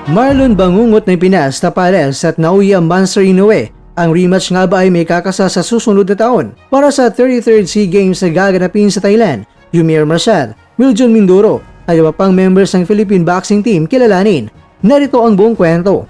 Marlon bangungot ng Pinas, Tapales at Naoya Monster Inoue. Ang rematch nga ba ay may kakasa sa susunod na taon para sa 33rd SEA Games na gaganapin sa Thailand. Yumir Marshall, Wiljon Mindoro at iba pang members ng Philippine boxing team kilalanin. Narito ang buong kwento.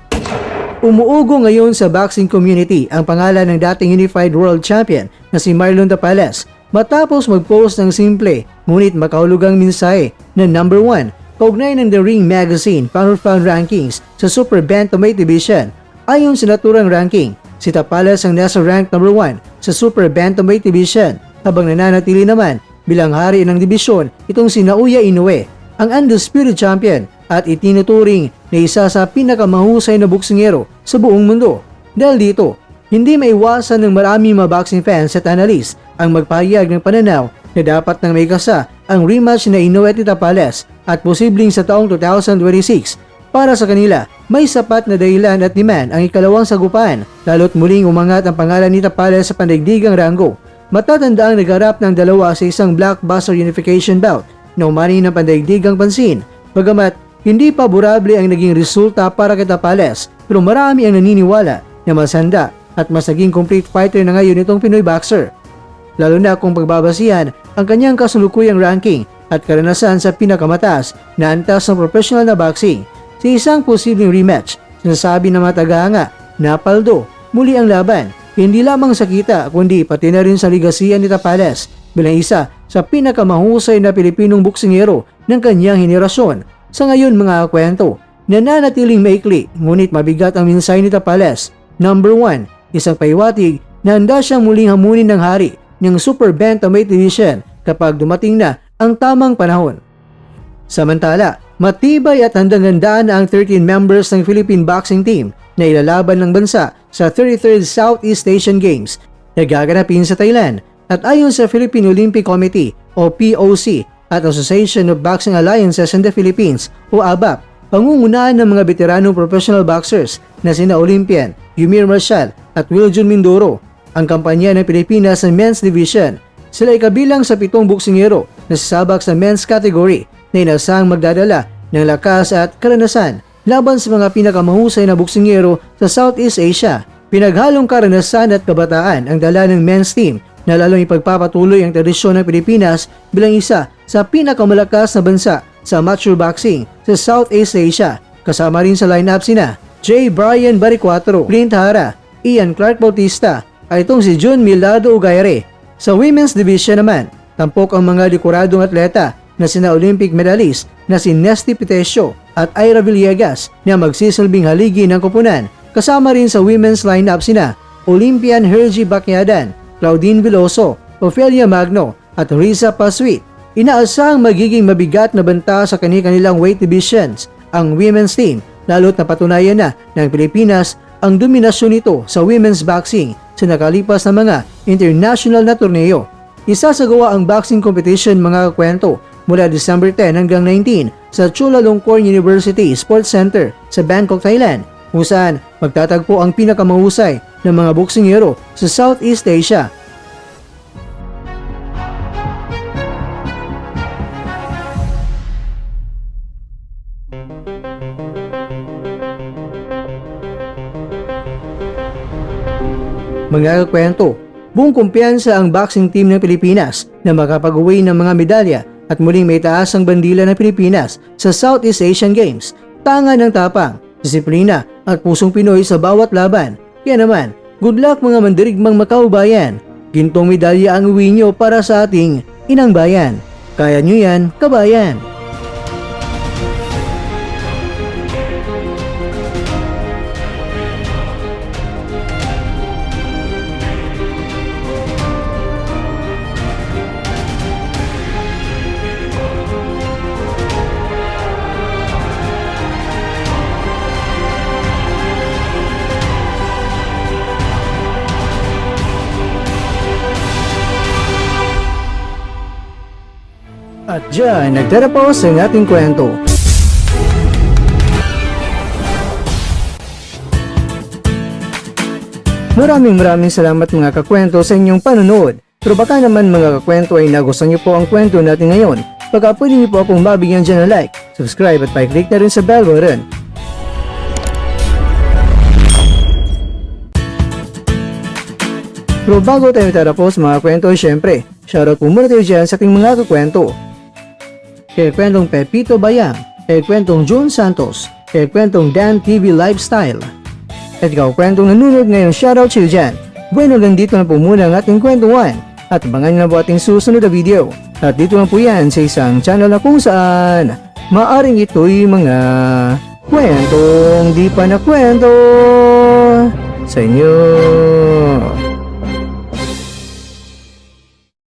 Umuugo ngayon sa boxing community ang pangalan ng dating Unified World Champion na si Marlon Tapales matapos mag-post ng simple ngunit makahulugang mensahe na number 1 kaugnay ng The Ring Magazine Pound for Pound Rankings sa Super Bantamweight Division. Ayon sa naturang ranking, si Tapales ang nasa rank number 1 sa Super Bantamweight Division habang nananatili naman bilang hari ng dibisyon itong si Naoya Inoue, ang undisputed champion at itinuturing na isa sa pinakamahusay na boksingero sa buong mundo. Dahil dito, hindi maiwasan ng maraming mga boxing fans at analyst ang magpahayag ng pananaw na dapat nang may kasa ang rematch na Inoue at Tapales at posibleng sa taong 2026. Para sa kanila, may sapat na dahilan at demand ang ikalawang sagupaan lalo't muling umangat ang pangalan ni Tapales sa pandaigdigang ranggo. Matatandaang nagharap ng dalawa sa isang blockbuster unification bout na umani ng pandaigdigang pansin. Bagamat hindi paborable ang naging resulta para kay Tapales, pero marami ang naniniwala na mas handa at mas naging complete fighter na ngayon itong Pinoy boxer. Lalo na kung pagbabasihan ang kanyang kasulukuyang ranking at karanasan sa pinakamataas na antas ng professional na boxing. Sa isang posibleng rematch, sinasabi ng mga tagahanga na paldo muli ang laban, hindi lamang sa kita kundi pati na rin sa ligasiyan ni Tapales bilang isa sa pinakamahusay na Pilipinong boksingero ng kanyang henerasyon. Sa ngayon mga kwento, nananatiling maikli ngunit mabigat ang mensahe ni Tapales. Number 1, isang paiwatig na handa siyang muling hamunin ng hari ng Super Bantamweight Division kapag dumating na ang tamang panahon. Samantala, matibay at handang-handaan na ang 13 members ng Philippine boxing team na ilalaban ng bansa sa 33rd Southeast Asian Games na gaganapin sa Thailand. At ayon sa Philippine Olympic Committee o POC at Association of Boxing Alliances in the Philippines o ABAP, pangungunahan ng mga veteranong professional boxers na sina Olympian Yumir Marshall at Wiljon Mindoro, ang kampanya ng Pilipinas sa Men's Division. Sila ay kabilang sa 7 boksingero na sasabak sa men's category na inasang magdadala ng lakas at karanasan laban sa mga pinakamahusay na boksingero sa Southeast Asia. Pinaghalong karanasan at kabataan ang dala ng men's team na lalong ipagpapatuloy ang tradisyon ng Pilipinas bilang isa sa pinakamalakas na bansa sa amateur boxing sa Southeast Asia. Kasama rin sa lineup sina J. Brian Baricuatro, Clint Hara, Ian Clark Bautista at itong si Jun Milado Ugayre. Sa women's division naman, tampok ang mga likuradong atleta na sina Olympic medalist na si Nesty Pitesio at Ira Villegas na magsisilbing haligi ng koponan. Kasama rin sa women's lineup sina Olympian Hergy Bacyadan, Claudine Veloso, Ophelia Magno at Risa Paswit. Inaasahang magiging mabigat na banta sa kanilang weight divisions ang women's team, lalo't napatunayan na ng Pilipinas ang dominasyon nito sa women's boxing sa nakalipas na mga international na torneo. Isasagawa ang boxing competition mga kwento mula December 10 hanggang 19 sa Chulalongkorn University Sports Center sa Bangkok, Thailand, kung saan magtatagpo ang pinakamahusay ng mga boksingero sa Southeast Asia. Mga kwento, buong kumpiyansa ang boxing team ng Pilipinas na makapag-uwi ng mga medalya at muling may taas ang bandila ng Pilipinas sa Southeast Asian Games. Tanga ng tapang, disiplina at pusong Pinoy sa bawat laban. Kaya naman, good luck mga mandirigmang makaubayan. Gintong medalya ang uwi nyo para sa ating inang bayan. Kaya nyo yan, kabayan! At dyan, nagtatapos ang ating kwento. Maraming salamat mga kakwento sa inyong panonood. Pero baka naman mga kakwento ay nagustuhan niyo po ang kwento natin ngayon. Baka pwede niyo po akong mabigyan dyan ng like, subscribe at pa-click na rin sa bell button Pero bago tayo tatapos mga kwento, syempre, shoutout po muna tayo dyan sa ating mga kakwento. Kay kwentong Pepito Bayang, kay kwentong June Santos, kay kwentong Dan TV Lifestyle. At ikaw kwentong nanonood ngayon, shoutout sa'yo dyan. Bueno, hanggang dito na po muna ang ating kwentuhan. At abangan nyo na po ating susunod na video. At dito lang po yan sa isang channel na kung saan maaring ito'y mga kwentong di pa na kwento sa inyo.